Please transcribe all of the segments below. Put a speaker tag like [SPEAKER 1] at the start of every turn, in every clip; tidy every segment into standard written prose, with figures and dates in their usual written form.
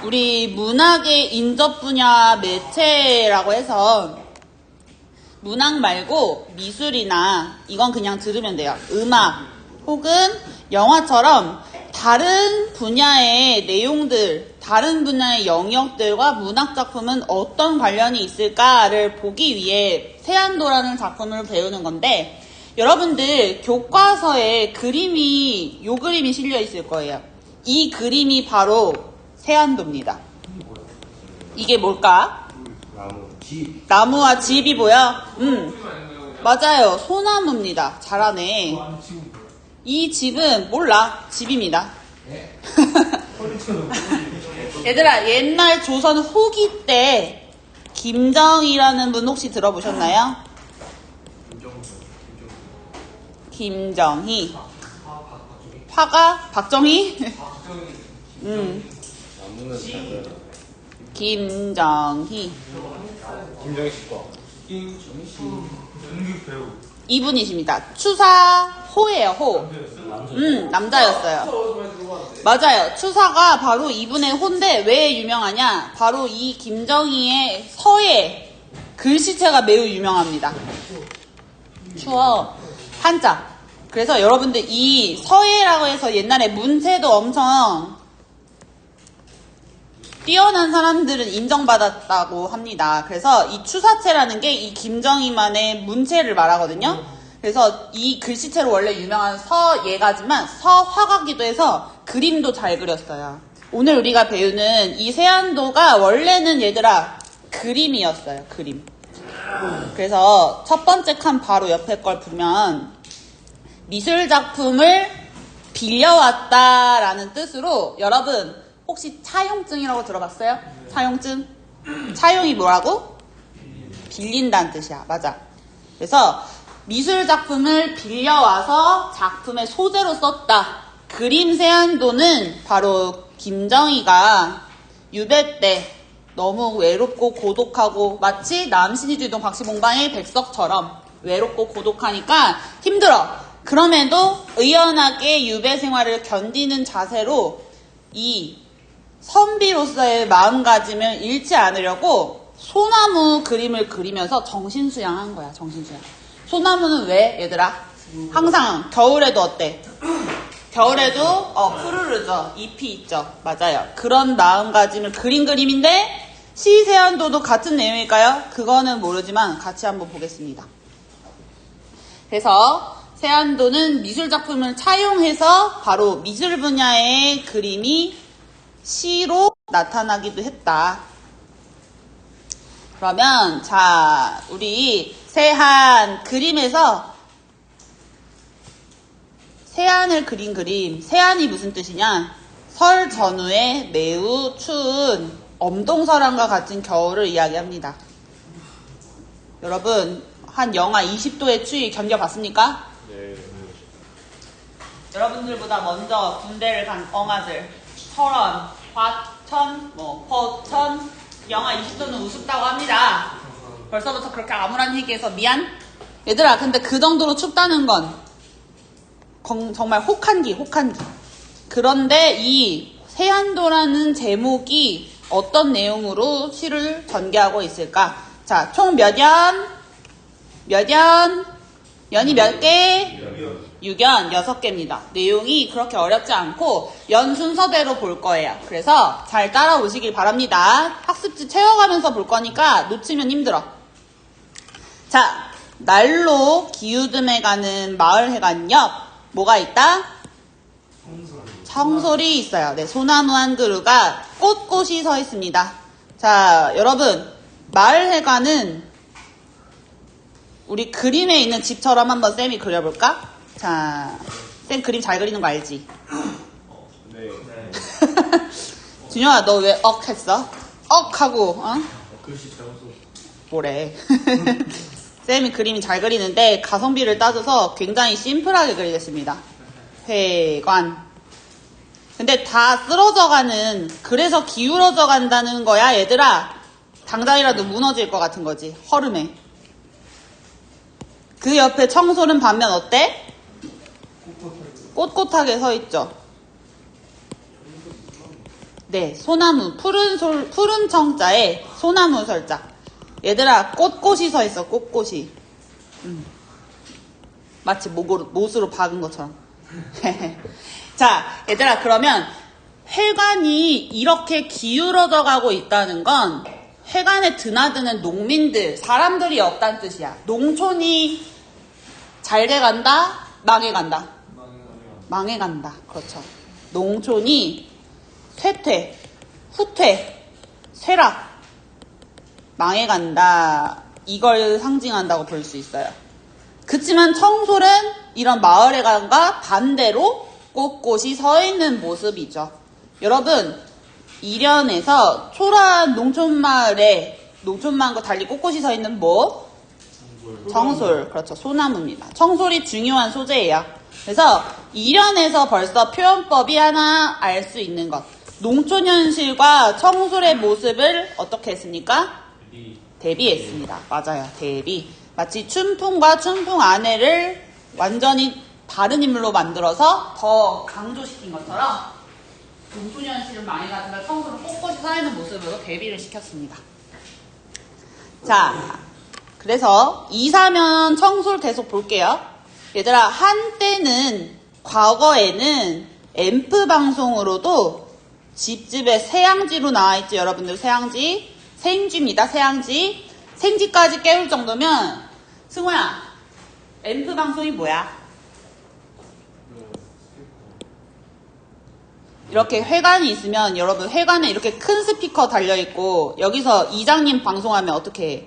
[SPEAKER 1] 우리 문학의 인접 분야 매체라고 해서 문학 말고 미술이나 이건 그냥 들으면 돼요. 음악 혹은 영화처럼 다른 분야의 내용들, 다른 분야의 영역들과 문학작품은 어떤 관련이 있을까를 보기 위해 세안도라는 작품을 배우는 건데 여러분들 교과서에 요 그림이 실려 있을 거예요. 이 그림이 바로 세안도입니다. 이게 뭘까?
[SPEAKER 2] 집.
[SPEAKER 1] 나무와 집이 보여? 맞아요. 소나무입니다. 잘하네. 이 집은 몰라. 집입니다. 얘들아, 옛날 조선 후기 때 김정희라는 분 혹시 들어보셨나요? 김정희. 화가? 박정희?
[SPEAKER 2] 나무는 작은.
[SPEAKER 1] 김정희.
[SPEAKER 2] 김정희 씨 거.
[SPEAKER 3] 연극 배우.
[SPEAKER 1] 이분이십니다. 추사 호예요, 호. 남자였어요. 맞아요. 추사가 바로 이분의 호인데 왜 유명하냐? 바로 이 김정희의 서예 글씨체가 매우 유명합니다. 추어 한자. 그래서 여러분들 이 서예라고 해서 옛날에 문체도 엄청 뛰어난 사람들은 인정받았다고 합니다. 그래서 이 추사체라는 게 이 김정희만의 문체를 말하거든요. 그래서 이 글씨체로 원래 유명한 서예가지만 서화가기도 해서 그림도 잘 그렸어요. 오늘 우리가 배우는 이 세안도가 원래는 얘들아 그림이었어요. 그림. 그래서 첫 번째 칸 바로 옆에 걸 보면 미술작품을 빌려왔다라는 뜻으로 여러분 혹시 차용증이라고 들어봤어요? 차용증? 차용이 뭐라고? 빌린다는 뜻이야. 맞아. 그래서 미술작품을 빌려와서 작품의 소재로 썼다. 그림 세안도는 바로 김정희가 유배 때 너무 외롭고 고독하고 마치 남신이주동 박시봉방의 백석처럼 외롭고 고독하니까 힘들어. 그럼에도 의연하게 유배 생활을 견디는 자세로 이 선비로서의 마음가짐을 잃지 않으려고 소나무 그림을 그리면서 정신수양한 거야. 정신수양. 소나무는 왜 얘들아? 항상 겨울에도 어때? 겨울에도 푸르르죠. 잎이 있죠. 맞아요. 그런 마음가짐을 그린 그림인데 시세안도도 같은 내용일까요? 그거는 모르지만 같이 한번 보겠습니다. 그래서 세안도는 미술작품을 차용해서 바로 미술 분야의 그림이 시로 나타나기도 했다. 그러면 자 우리 세안 그림에서 세안을 그린 그림. 세안이 무슨 뜻이냐? 설 전후에 매우 추운 엄동설함과 같은 겨울을 이야기합니다. 여러분 한 영하 20도의 추위 견뎌봤습니까?
[SPEAKER 2] 네.
[SPEAKER 1] 여러분들보다 먼저 군대를 간 엉아들 설원, 화천, 포천 영하 20도는 우습다고 합니다. 벌써부터 그렇게 암울한 얘기해서 미안? 얘들아 근데 그 정도로 춥다는 건 정말 혹한기. 그런데 이 세안도라는 제목이 어떤 내용으로 시를 전개하고 있을까? 자, 총 몇 연? 연이 몇 개? 6연 6개입니다. 내용이 그렇게 어렵지 않고 연 순서대로 볼 거예요. 그래서 잘 따라오시길 바랍니다. 학습지 채워가면서 볼 거니까 놓치면 힘들어. 자, 날로 기우듬에 가는 마을회관 옆 뭐가 있다? 청솔이 있어요. 네, 소나무 한 그루가 꼿꼿이 서 있습니다. 자, 여러분 마을회관은 우리 그림에 있는 집처럼 한번 쌤이 그려볼까? 자, 쌤 그림 잘 그리는 거 알지?
[SPEAKER 2] 네.
[SPEAKER 1] 준영아 너 왜 억 했어? 억 하고
[SPEAKER 3] 글씨 잘못 써.
[SPEAKER 1] 뭐래. 쌤이 그림이 잘 그리는데 가성비를 따져서 굉장히 심플하게 그리겠습니다. 회관. 근데 다 쓰러져가는 그래서 기울어져 간다는 거야 얘들아. 당장이라도 무너질 것 같은 거지. 허름해. 그 옆에 청소는 반면 어때? 꼿꼿하게 서 있죠. 네, 소나무, 푸른 청자에 소나무 설자. 얘들아, 꽃꽃이 서 있어, 꽃꽃이. 마치 못으로 박은 것처럼. 자, 얘들아, 그러면 해관이 이렇게 기울어져 가고 있다는 건 해관에 드나드는 농민들, 사람들이 없다는 뜻이야. 농촌이 잘 돼간다? 망해간다? 망해간다. 그렇죠. 농촌이 쇠퇴, 후퇴, 쇠락, 망해간다. 이걸 상징한다고 볼 수 있어요. 그치만 청솔은 이런 마을해관과 반대로 꼿꼿이 서 있는 모습이죠. 여러분, 일연에서 초라한 농촌마을과 달리 꼿꼿이 서 있는 뭐? 청솔. 그렇죠. 소나무입니다. 청솔이 중요한 소재예요. 그래서 일연에서 벌써 표현법이 하나 알 수 있는 것. 농촌 현실과 청솔의 모습을 어떻게 했습니까? 대비했습니다. 맞아요. 대비. 마치 춘풍과 춘풍 아내를 완전히 다른 인물로 만들어서 더 강조시킨 것처럼 농촌 현실을 많이 가지고 청소를 꼿꼿이 서 있는 모습으로 대비를 시켰습니다. 자, 그래서 2, 4면 청솔 계속 볼게요. 얘들아, 한때는 과거에는 앰프 방송으로도 집집에 새양지로 나와있죠. 여러분들 새양지. 생쥐입니다. 새양지. 생쥐까지 깨울 정도면 승우야, 앰프 방송이 뭐야? 이렇게 회관이 있으면 여러분 회관에 이렇게 큰 스피커 달려있고 여기서 이장님 방송하면 어떻게 해?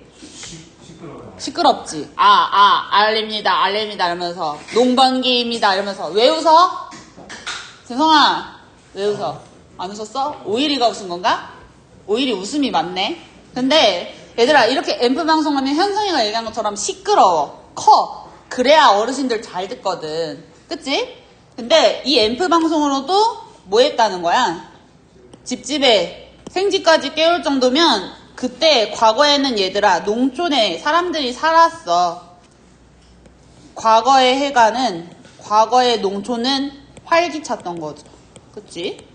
[SPEAKER 1] 시끄럽지. 알립니다 이러면서 농번기입니다 이러면서 왜 웃어? 재성아 왜 웃어? 안 웃었어? 오일이가 웃은 건가? 오일이 웃음이 많네. 근데 얘들아 이렇게 앰프 방송하면 현성이가 얘기한 것처럼 시끄러워. 커. 그래야 어르신들 잘 듣거든. 그치? 근데 이 앰프 방송으로도 뭐 했다는 거야? 집집에 생쥐까지 깨울 정도면 그때 과거에는 얘들아 농촌에 사람들이 살았어. 과거의 해가는 과거의 농촌은 활기찼던 거죠. 그치?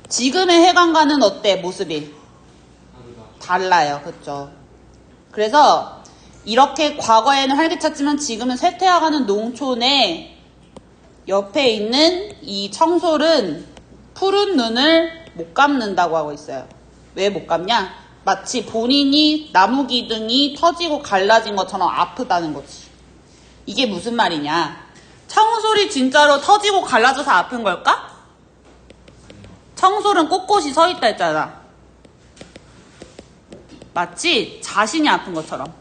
[SPEAKER 1] 지금의 해관과는 어때? 모습이? 달라요. 그쵸? 그래서 이렇게 과거에는 활기찼지만 지금은 쇠퇴해가는 농촌에 옆에 있는 이 청솔은 푸른 눈을 못 감는다고 하고 있어요. 왜 못 감냐? 마치 본인이 나무 기둥이 터지고 갈라진 것처럼 아프다는 거지. 이게 무슨 말이냐? 청솔이 진짜로 터지고 갈라져서 아픈 걸까? 청솔은 꼿꼿이 서 있다 했잖아. 마치 자신이 아픈 것처럼.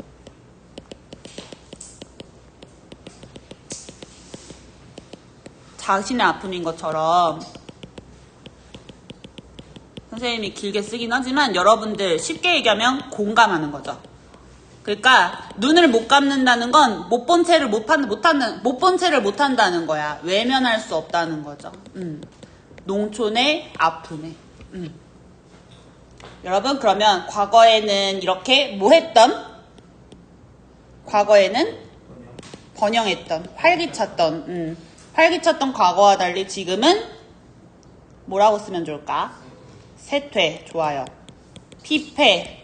[SPEAKER 1] 자신의 아픔인 것처럼. 선생님이 길게 쓰긴 하지만 여러분들 쉽게 얘기하면 공감하는 거죠. 그러니까 눈을 못 감는다는 건 못 본 채를 못 본 채를 못 한다는 거야. 외면할 수 없다는 거죠. 농촌의 아픔에. 여러분 그러면 과거에는 이렇게 뭐 했던? 과거에는 번영했던, 활기찼던 과거와 달리 지금은 뭐라고 쓰면 좋을까? 쇠퇴, 좋아요. 피폐,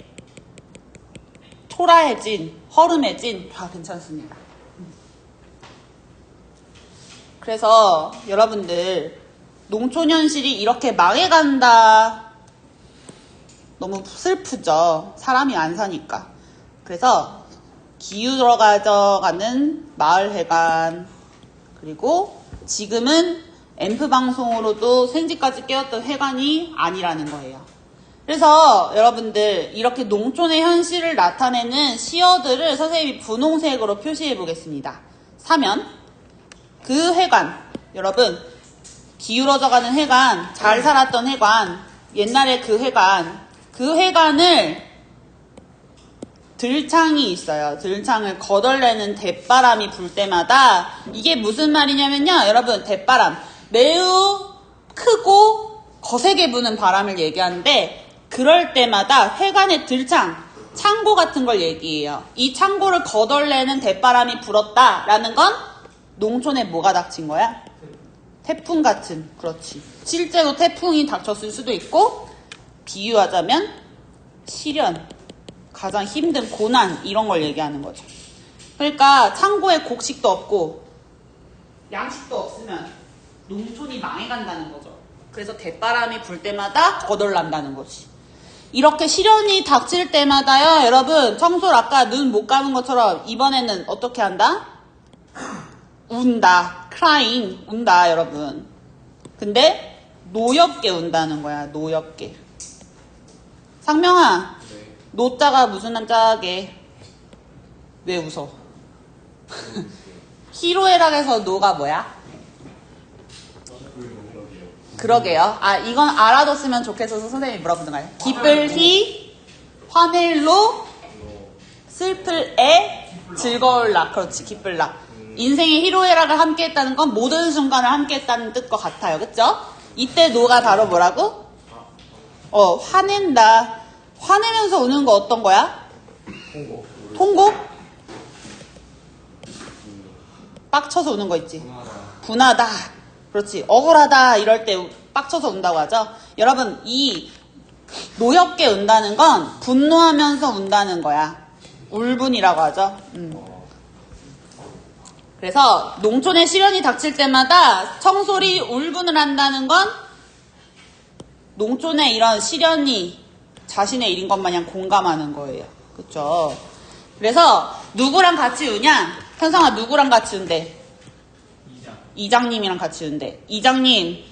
[SPEAKER 1] 초라해진, 허름해진, 다 괜찮습니다. 그래서 여러분들 농촌 현실이 이렇게 망해간다. 너무 슬프죠. 사람이 안 사니까. 그래서 기울어 가져가는 마을회관, 그리고 지금은 앰프 방송으로도 생쥐까지 깨웠던 회관이 아니라는 거예요. 그래서 여러분들 이렇게 농촌의 현실을 나타내는 시어들을 선생님이 분홍색으로 표시해 보겠습니다. 사면 그 회관, 여러분 기울어져가는 회관, 잘 살았던 회관, 옛날에 그 회관을 들창이 있어요. 들창을 걷어내는 대바람이 불 때마다 이게 무슨 말이냐면요. 여러분 대바람, 매우 크고 거세게 부는 바람을 얘기하는데 그럴 때마다 회관의 들창, 창고 같은 걸 얘기해요. 이 창고를 걷어내는 대바람이 불었다라는 건 농촌에 뭐가 닥친 거야? 태풍 같은, 그렇지. 실제로 태풍이 닥쳤을 수도 있고, 비유하자면 시련, 가장 힘든 고난, 이런 걸 얘기하는 거죠. 그러니까 창고에 곡식도 없고 양식도 없으면 농촌이 망해간다는 거죠. 그래서 대바람이 불 때마다 거덜난다는 거지. 이렇게 시련이 닥칠 때마다요, 여러분, 청소를 아까 눈 못 감은 것처럼 이번에는 어떻게 한다? 운다. crying. 운다, 여러분. 근데 노엽게 운다는 거야. 노엽게. 상명아,
[SPEAKER 2] 네.
[SPEAKER 1] 노자가 무슨 한자게? 왜 웃어? 희로애락에서 노가 뭐야? 그러게요. 아, 이건 알아뒀으면 좋겠어서 선생님이 뭐라고 부르나요? 기쁠 희, 화낼로, 슬플 애, 즐거울 락. 그렇지, 기쁠 락. 인생의 희로애락을 함께 했다는 건 모든 순간을 함께 했다는 뜻과 같아요. 그쵸? 이때 노가 바로 뭐라고? 화낸다. 화내면서 우는 거 어떤 거야?
[SPEAKER 2] 통고.
[SPEAKER 1] 통곡? 빡쳐서 우는 거 있지? 분하다. 그렇지. 억울하다. 이럴 때 빡쳐서 운다고 하죠. 여러분, 이 노엽게 운다는 건 분노하면서 운다는 거야. 울분이라고 하죠. 그래서 농촌에 시련이 닥칠 때마다 청솔이 울분을 한다는 건 농촌에 이런 시련이 자신의 일인 것 마냥 공감하는 거예요. 그쵸? 그래서 누구랑 같이 우냐? 현성아, 누구랑 같이 운대? 이장님이랑 같이 운대. 이장님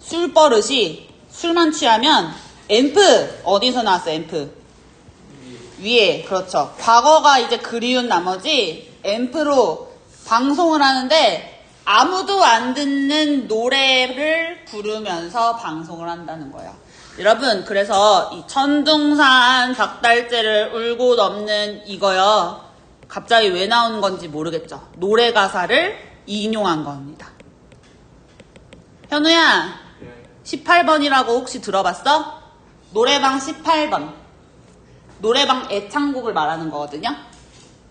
[SPEAKER 1] 술버릇이 술만 취하면 앰프 어디서 나왔어? 앰프 위에. 그렇죠. 과거가 이제 그리운 나머지 앰프로 방송을 하는데 아무도 안 듣는 노래를 부르면서 방송을 한다는 거예요. 여러분, 그래서 이 천둥산 닭달재를 울고 넘는 이거요, 갑자기 왜 나오는 건지 모르겠죠. 노래 가사를 인용한 겁니다. 현우야, 18번이라고 혹시 들어봤어? 노래방 18번. 노래방 애창곡을 말하는 거거든요.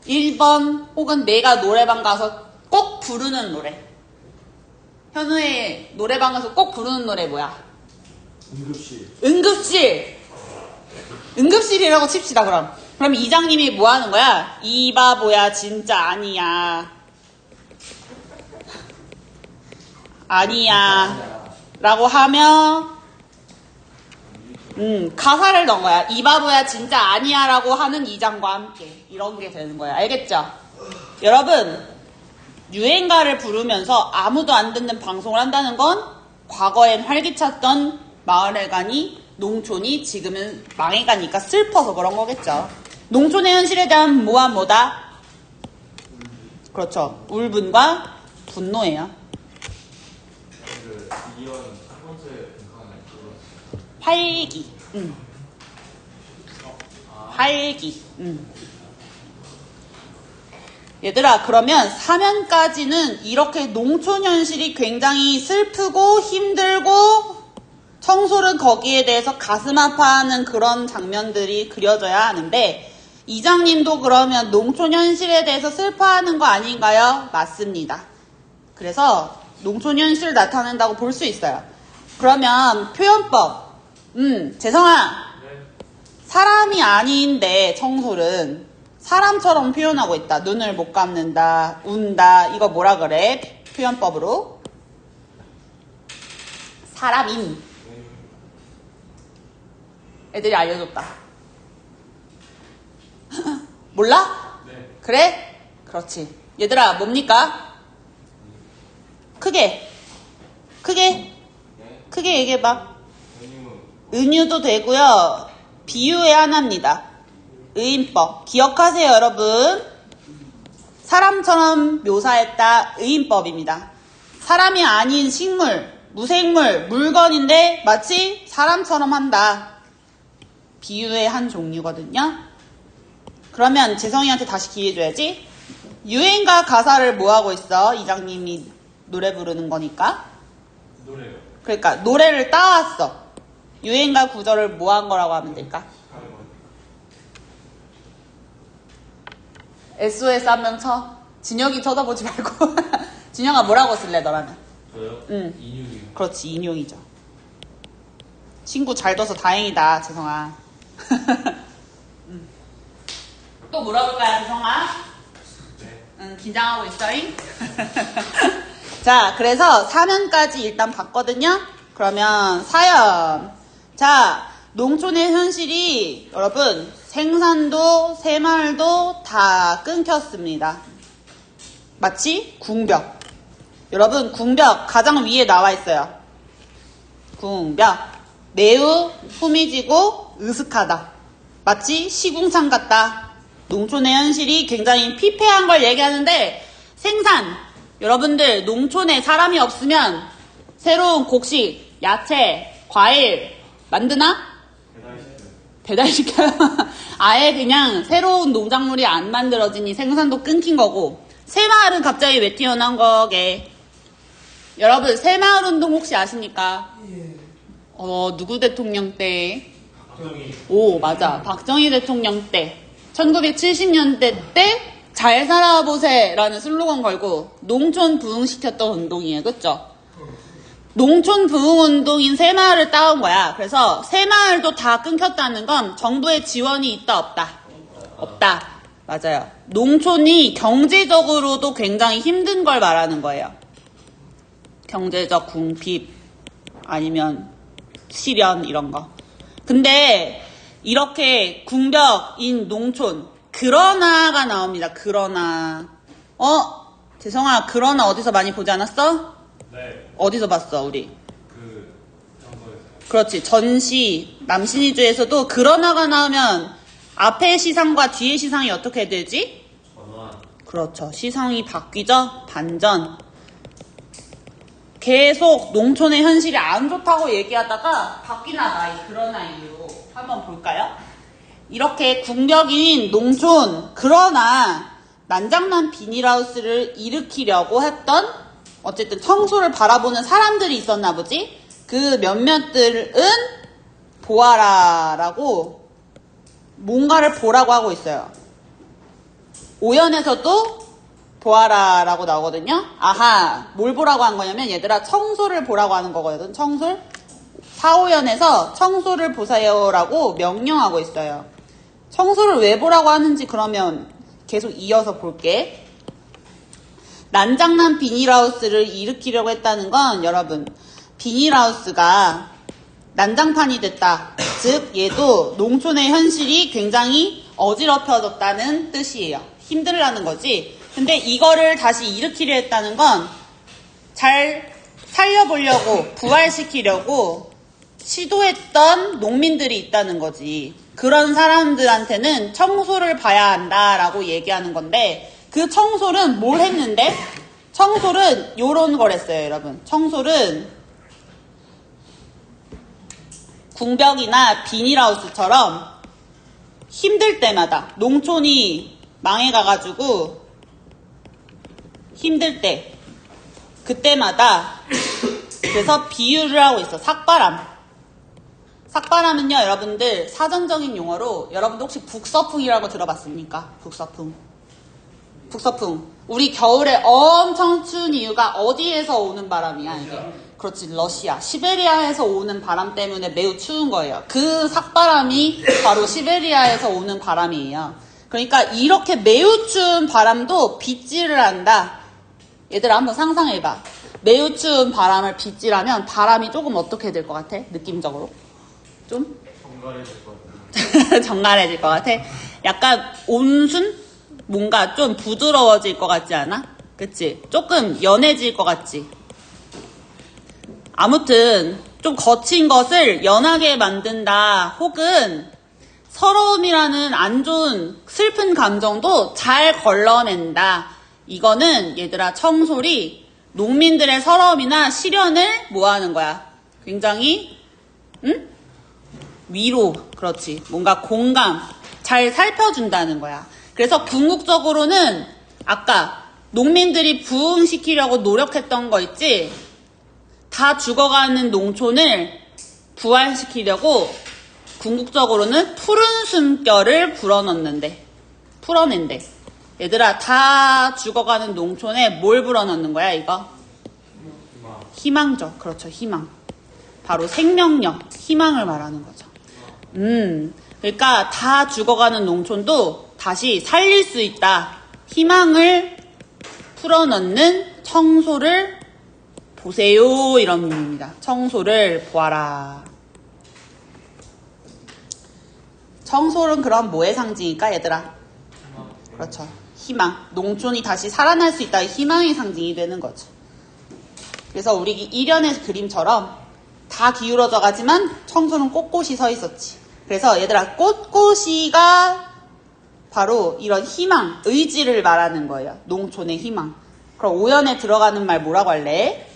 [SPEAKER 1] 1번 혹은 내가 노래방 가서 꼭 부르는 노래. 현우의 노래방 가서 꼭 부르는 노래 뭐야?
[SPEAKER 2] 응급실.
[SPEAKER 1] 응급실. 응급실이라고 칩시다. 그럼 이장님이 뭐 하는 거야? 이 바보야 진짜 아니야. 아니야 라고 하면 가사를 넣은 거야. 이 바보야 진짜 아니야 라고 하는 이장과 함께 이런 게 되는 거야. 알겠죠? 여러분, 유행가를 부르면서 아무도 안 듣는 방송을 한다는 건 과거엔 활기찼던 마을회관이, 농촌이 지금은 망해가니까 슬퍼서 그런 거겠죠. 농촌의 현실에 대한 뭐다? 그렇죠. 울분과 분노예요. 활기. 활기. 얘들아, 그러면 4면까지는 이렇게 농촌 현실이 굉장히 슬프고 힘들고 청솔은 거기에 대해서 가슴 아파하는 그런 장면들이 그려져야 하는데, 이장님도 그러면 농촌 현실에 대해서 슬퍼하는 거 아닌가요? 맞습니다. 그래서 농촌 현실을 나타낸다고 볼 수 있어요. 그러면 표현법. 재성아. 사람이 아닌데 청솔은 사람처럼 표현하고 있다. 눈을 못 감는다, 운다. 이거 뭐라 그래? 표현법으로. 사람인. 애들이 알려줬다. 몰라?
[SPEAKER 2] 네.
[SPEAKER 1] 그래? 그렇지. 얘들아, 뭡니까? 크게 얘기해봐. 은유도 되고요, 비유의 하나입니다. 의인법. 기억하세요, 여러분. 사람처럼 묘사했다. 의인법입니다. 사람이 아닌 식물, 무생물, 물건인데 마치 사람처럼 한다. 비유의 한 종류거든요. 그러면 재성이한테 다시 기회 줘야지. 유행가 가사를 뭐하고 있어? 이장님이 노래 부르는 거니까.
[SPEAKER 2] 노래요.
[SPEAKER 1] 그러니까 노래를 따왔어. 유행가 구절을 뭐 한 거라고 하면 될까? SOS 한 명 쳐. 진혁이 쳐다보지 말고. 진혁아, 뭐라고 쓸래 너라면?
[SPEAKER 2] 저요?
[SPEAKER 1] 응.
[SPEAKER 2] 인육이요.
[SPEAKER 1] 그렇지, 인용이죠. 친구 잘 둬서 다행이다, 재성아. 또 물어볼까요, 재성아?
[SPEAKER 2] 네.
[SPEAKER 1] 응, 긴장하고 있어잉? 자, 그래서 4면까지 일단 봤거든요? 그러면 4연. 자, 농촌의 현실이 여러분 생산도, 새마을도 다 끊겼습니다. 마치 궁벽. 여러분, 궁벽 가장 위에 나와 있어요. 궁벽. 매우 후미지고 으슥하다. 마치 시궁창 같다. 농촌의 현실이 굉장히 피폐한 걸 얘기하는데 생산. 여러분들 농촌에 사람이 없으면 새로운 곡식, 야채, 과일 만드나? 배달시켜요. 아예 그냥 새로운 농작물이 안 만들어지니 생산도 끊긴 거고 새마을은 갑자기 왜 튀어나온 거게? 여러분 새마을 운동 혹시 아십니까? 누구 대통령 때?
[SPEAKER 2] 박정희.
[SPEAKER 1] 오, 맞아. 박정희 대통령 때. 1970년대 때 잘 살아보세라는 슬로건 걸고 농촌 부흥시켰던 운동이에요. 그쵸? 농촌 부흥운동인 새마을을 따온 거야. 그래서 새마을도 다 끊겼다는 건 정부의 지원이 있다 없다? 없다. 맞아요. 농촌이 경제적으로도 굉장히 힘든 걸 말하는 거예요. 경제적 궁핍 아니면 실현 이런 거. 근데 이렇게 궁벽인 농촌 그러나가 나옵니다. 그러나. 재성아, 그러나 어디서 많이 보지 않았어?
[SPEAKER 2] 네.
[SPEAKER 1] 어디서 봤어, 우리?
[SPEAKER 2] 그 장소에서요.
[SPEAKER 1] 그렇지. 전시, 남신이주에서도 그러나가 나오면 앞의 시상과 뒤의 시상이 어떻게 되지?
[SPEAKER 2] 전환.
[SPEAKER 1] 그렇죠. 시상이 바뀌죠? 반전. 계속 농촌의 현실이 안 좋다고 얘기하다가 바뀌나 봐, 이 그러나 이유로. 한번 볼까요? 이렇게 궁벽인 농촌, 그러나 난장난 비닐하우스를 일으키려고 했던 어쨌든 청소를 바라보는 사람들이 있었나 보지? 그 몇몇들은 보아라라고 뭔가를 보라고 하고 있어요. 5연에서도 보아라라고 나오거든요. 아하, 뭘 보라고 한 거냐면 얘들아 청소를 보라고 하는 거거든. 청소. 4, 5연에서 청소를 보세요라고 명령하고 있어요. 청소를 왜 보라고 하는지 그러면 계속 이어서 볼게. 난장난 비닐하우스를 일으키려고 했다는 건 여러분 비닐하우스가 난장판이 됐다. 즉 얘도 농촌의 현실이 굉장히 어지럽혀졌다는 뜻이에요. 힘들다는 거지. 근데 이거를 다시 일으키려 했다는 건 잘 살려보려고 부활시키려고 시도했던 농민들이 있다는 거지. 그런 사람들한테는 청소를 봐야 한다라고 얘기하는 건데 그 청소는 뭘 했는데? 청소는 요런 거랬어요, 여러분. 청소는 궁벽이나 비닐하우스처럼 힘들 때마다 농촌이 망해가가지고 힘들 때 그때마다 그래서 비유를 하고 있어. 삭바람. 삭바람은요, 여러분들 사전적인 용어로 여러분들 혹시 북서풍이라고 들어봤습니까? 북서풍. 북서풍. 우리 겨울에 엄청 추운 이유가 어디에서 오는 바람이야, 이게? 그렇지, 러시아. 시베리아에서 오는 바람 때문에 매우 추운 거예요. 그 삭바람이 바로 시베리아에서 오는 바람이에요. 그러니까 이렇게 매우 추운 바람도 빗질을 한다. 얘들아 한번 상상해봐. 매우 추운 바람을 빗질하면 바람이 조금 어떻게 될 것 같아? 느낌적으로? 좀?
[SPEAKER 2] 정갈해질 것 같아요.
[SPEAKER 1] 정갈해질 것 같아? 약간 온순? 뭔가 좀 부드러워질 것 같지 않아? 그치? 조금 연해질 것 같지? 아무튼 좀 거친 것을 연하게 만든다. 혹은 서러움이라는 안 좋은 슬픈 감정도 잘 걸러낸다. 이거는 얘들아 청솔이 농민들의 서러움이나 시련을 뭐 하는 거야? 굉장히 위로, 그렇지. 뭔가 공감, 잘 살펴준다는 거야. 그래서 궁극적으로는 아까 농민들이 부흥시키려고 노력했던 거 있지? 다 죽어가는 농촌을 부활시키려고 궁극적으로는 푸른 숨결을 풀어낸대. 얘들아, 다 죽어가는 농촌에 뭘 불어넣는 거야, 이거? 희망적. 그렇죠. 희망. 바로 생명력, 희망을 말하는 거죠. 그러니까 다 죽어가는 농촌도 다시 살릴 수 있다. 희망을 풀어넣는 청소를 보세요. 이런 의미입니다. 청소를 보아라. 청소는 그럼 뭐의 상징일까, 얘들아? 그렇죠. 희망. 농촌이 다시 살아날 수 있다. 희망의 상징이 되는 거죠. 그래서 우리 일련의 그림처럼 다 기울어져 가지만 청소는 꼿꼿이 서 있었지. 그래서 얘들아, 꼿꼿이가 바로 이런 희망, 의지를 말하는 거예요. 농촌의 희망. 그럼 오연에 들어가는 말 뭐라고 할래?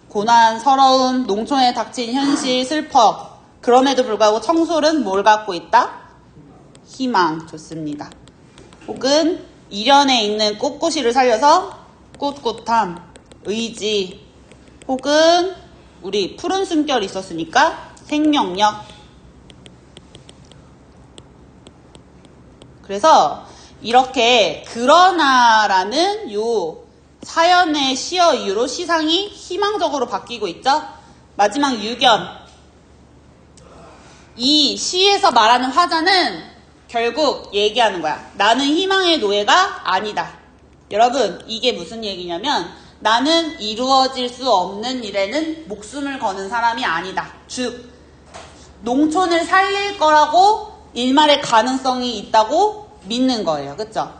[SPEAKER 1] 고난, 서러움, 농촌에 닥친 현실, 슬퍼. 그럼에도 불구하고 청솔은 뭘 갖고 있다? 희망. 좋습니다. 혹은 일연에 있는 꼿꼿이를 살려서 꼿꼿함, 의지. 혹은 우리 푸른 숨결이 있었으니까 생명력. 그래서 이렇게 그러나라는 요 사연의 시어 이유로 시상이 희망적으로 바뀌고 있죠. 마지막 유견. 이 시에서 말하는 화자는 결국 얘기하는 거야. 나는 희망의 노예가 아니다. 여러분, 이게 무슨 얘기냐면 나는 이루어질 수 없는 일에는 목숨을 거는 사람이 아니다. 즉, 농촌을 살릴 거라고 일말의 가능성이 있다고 믿는 거예요. 그쵸?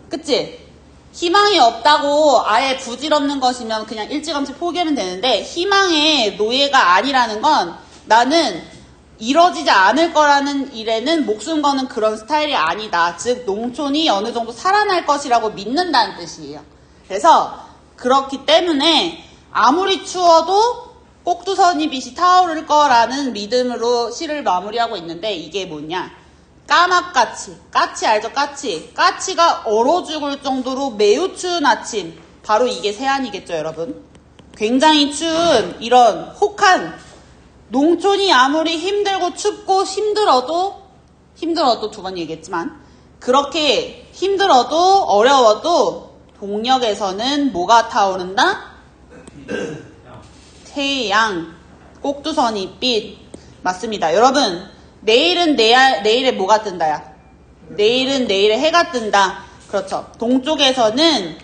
[SPEAKER 1] 그치? 희망이 없다고 아예 부질없는 것이면 그냥 일찌감치 포기하면 되는데 희망의 노예가 아니라는 건 나는 이뤄지지 않을 거라는 일에는 목숨 거는 그런 스타일이 아니다. 즉 농촌이 어느 정도 살아날 것이라고 믿는다는 뜻이에요. 그래서 그렇기 때문에 아무리 추워도 꼭두선이 빛이 타오를 거라는 믿음으로 시를 마무리하고 있는데 이게 뭐냐? 까맣까치, 까치 알죠? 까치. 까치가 얼어 죽을 정도로 매우 추운 아침. 바로 이게 세안이겠죠, 여러분? 굉장히 추운 이런 혹한 농촌이 아무리 힘들고 춥고 힘들어도 두 번 얘기했지만 그렇게 힘들어도 어려워도 동력에서는 뭐가 타오른다? 태양, 꼭두선이 빛. 맞습니다. 여러분, 내일에 뭐가 뜬다야? 내일은 내일에 해가 뜬다. 그렇죠. 동쪽에서는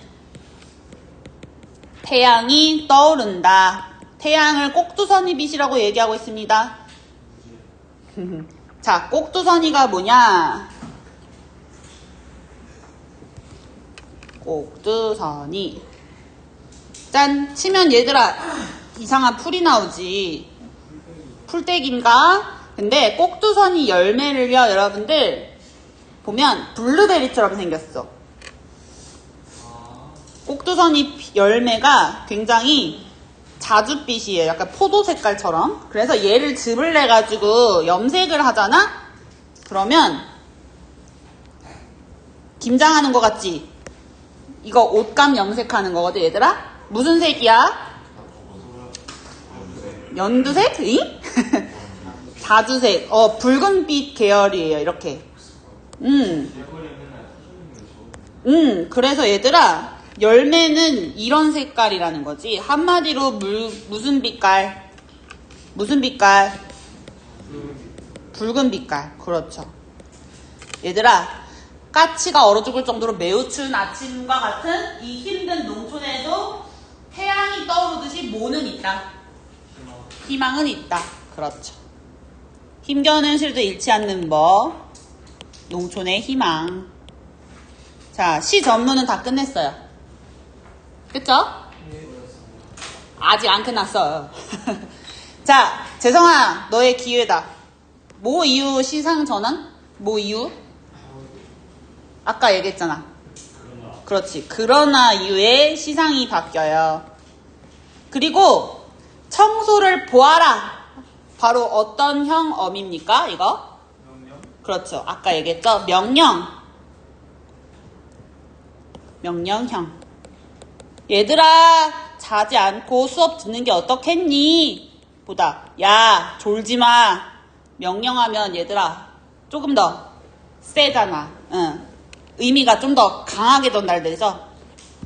[SPEAKER 1] 태양이 떠오른다. 태양을 꼭두선이 빛이라고 얘기하고 있습니다. 자, 꼭두선이가 뭐냐? 꼭두선이. 짠! 치면 얘들아, 이상한 풀이 나오지. 풀떼기인가? 근데 꼭두선이 열매를요, 여러분들 보면 블루베리처럼 생겼어. 꼭두선이 열매가 굉장히 자줏빛이에요. 약간 포도 색깔처럼. 그래서 얘를 즙을 내가지고 염색을 하잖아? 그러면 김장하는 거 같지? 이거 옷감 염색하는 거거든, 얘들아? 무슨 색이야? 연두색? 응? 자주색, 붉은빛 계열이에요, 이렇게. 그래서 얘들아, 열매는 이런 색깔이라는 거지. 한마디로 무슨 빛깔? 무슨 빛깔? 붉은 빛깔. 그렇죠. 얘들아, 까치가 얼어 죽을 정도로 매우 추운 아침과 같은 이 힘든 농촌에도 태양이 떠오르듯이 뭐는 있다? 희망은 있다. 그렇죠. 힘겨운 실도 잃지 않는 법. 농촌의 희망. 자, 시 전문은 다 끝냈어요. 그쵸? 아직 안 끝났어요. 자, 재성아, 너의 기회다. 뭐 이유 시상 전환? 뭐 이유? 아까 얘기했잖아. 그렇지. 그러나 이후에 시상이 바뀌어요. 그리고 청소를 보아라. 바로 어떤 형 어미입니까? 이거?
[SPEAKER 2] 명령?
[SPEAKER 1] 그렇죠. 아까 얘기했죠? 명령. 명령형. 얘들아, 자지 않고 수업 듣는 게 어떻겠니? 보다, 야, 졸지 마. 명령하면 얘들아, 조금 더 세잖아. 응. 의미가 좀 더 강하게 전달되죠?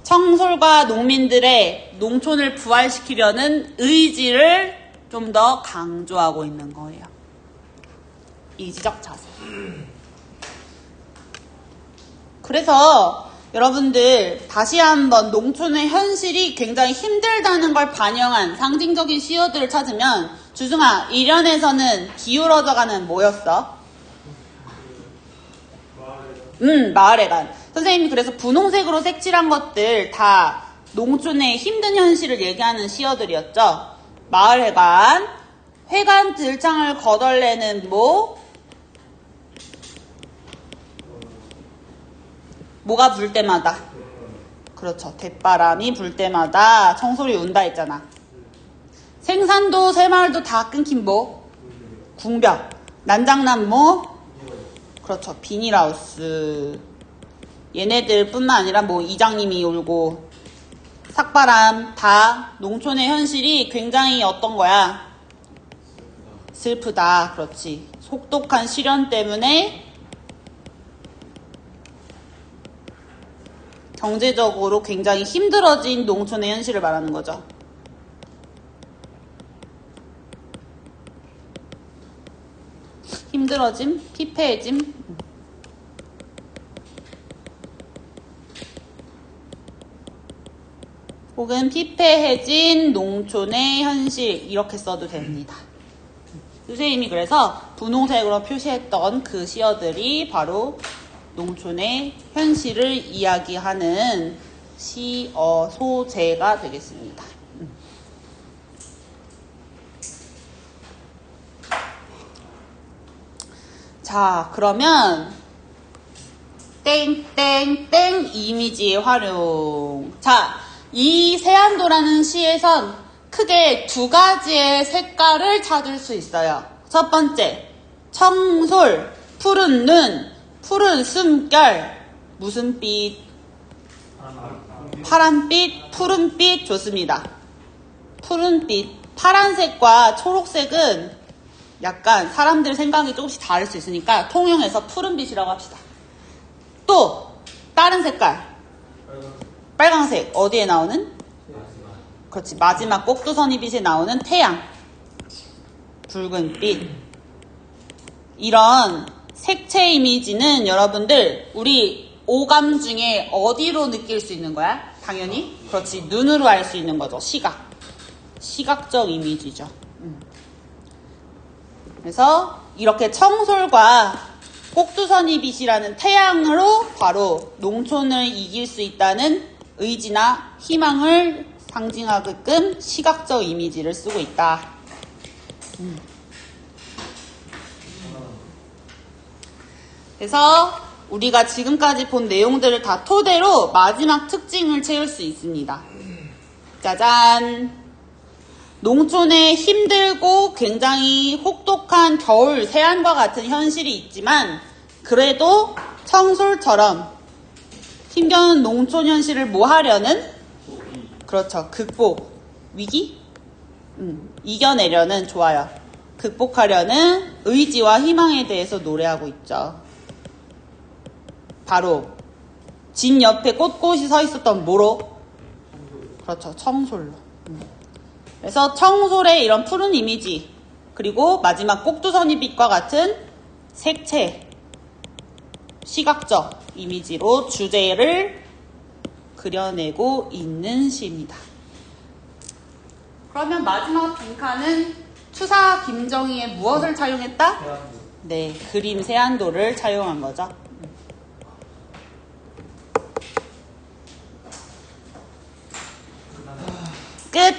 [SPEAKER 1] 청솔과 농민들의 농촌을 부활시키려는 의지를 좀 더 강조하고 있는 거예요. 이지적 자세. 그래서 여러분들 다시 한번 농촌의 현실이 굉장히 힘들다는 걸 반영한 상징적인 시어들을 찾으면 주승아, 1년에서는 기울어져가는 뭐였어? 마을회관. 선생님이 그래서 분홍색으로 색칠한 것들 다 농촌의 힘든 현실을 얘기하는 시어들이었죠. 마을회관, 회관 들창을 거덜내는 뭐가 불 때마다, 그렇죠, 대바람이 불 때마다 청소리 운다 했잖아. 생산도 새마을도 다 끊긴 궁벽, 난장난 그렇죠, 비닐하우스. 얘네들 뿐만 아니라 이장님이 울고 삭바람, 다 농촌의 현실이 굉장히 어떤 거야? 슬프다. 그렇지. 속독한 시련 때문에 경제적으로 굉장히 힘들어진 농촌의 현실을 말하는 거죠. 힘들어짐, 피폐해짐. 혹은 피폐해진 농촌의 현실, 이렇게 써도 됩니다. 선생님이 그래서 분홍색으로 표시했던 그 시어들이 바로 농촌의 현실을 이야기하는 시어 소재가 되겠습니다. 자, 그러면 땡땡땡 이미지의 활용. 자, 이 세안도라는 시에선 크게 두 가지의 색깔을 찾을 수 있어요. 첫 번째, 청솔, 푸른 눈, 푸른 숨결. 무슨 빛? 파란빛, 푸른빛. 좋습니다. 푸른빛. 파란색과 초록색은 약간 사람들 생각이 조금씩 다를 수 있으니까 통용해서 푸른빛이라고 합시다. 또 다른 색깔, 빨강색. 어디에 나오는? 그렇지, 마지막 꼭두선이빛에 나오는 태양, 붉은빛. 이런 색채 이미지는 여러분들 우리 오감 중에 어디로 느낄 수 있는 거야? 당연히 그렇지, 눈으로 알 수 있는 거죠. 시각적 이미지죠. 그래서 이렇게 청솔과 꼭두선이빛이라는 태양으로 바로 농촌을 이길 수 있다는 의지나 희망을 상징하게끔 시각적 이미지를 쓰고 있다. 그래서 우리가 지금까지 본 내용들을 다 토대로 마지막 특징을 채울 수 있습니다. 짜잔! 농촌에 힘들고 굉장히 혹독한 겨울 세안과 같은 현실이 있지만 그래도 청솔처럼 힘겨운 농촌 현실을 뭐 하려는? 그렇죠, 극복, 위기? 이겨내려는, 좋아요, 극복하려는 의지와 희망에 대해서 노래하고 있죠. 바로 진 옆에 꼿꼿이 서 있었던 뭐로? 그렇죠, 청솔로. 그래서 청솔의 이런 푸른 이미지, 그리고 마지막 꼭두선이빛과 같은 색채, 시각적 이미지로 주제를 그려내고 있는 시입니다. 그러면 마지막 빈칸은 추사 김정희의 무엇을 차용했다? 네, 그림 세안도를 차용한 거죠. 끝!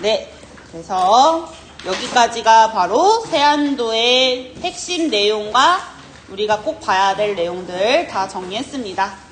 [SPEAKER 1] 네, 그래서 여기까지가 바로 세안도의 핵심 내용과 우리가 꼭 봐야 될 내용들 다 정리했습니다.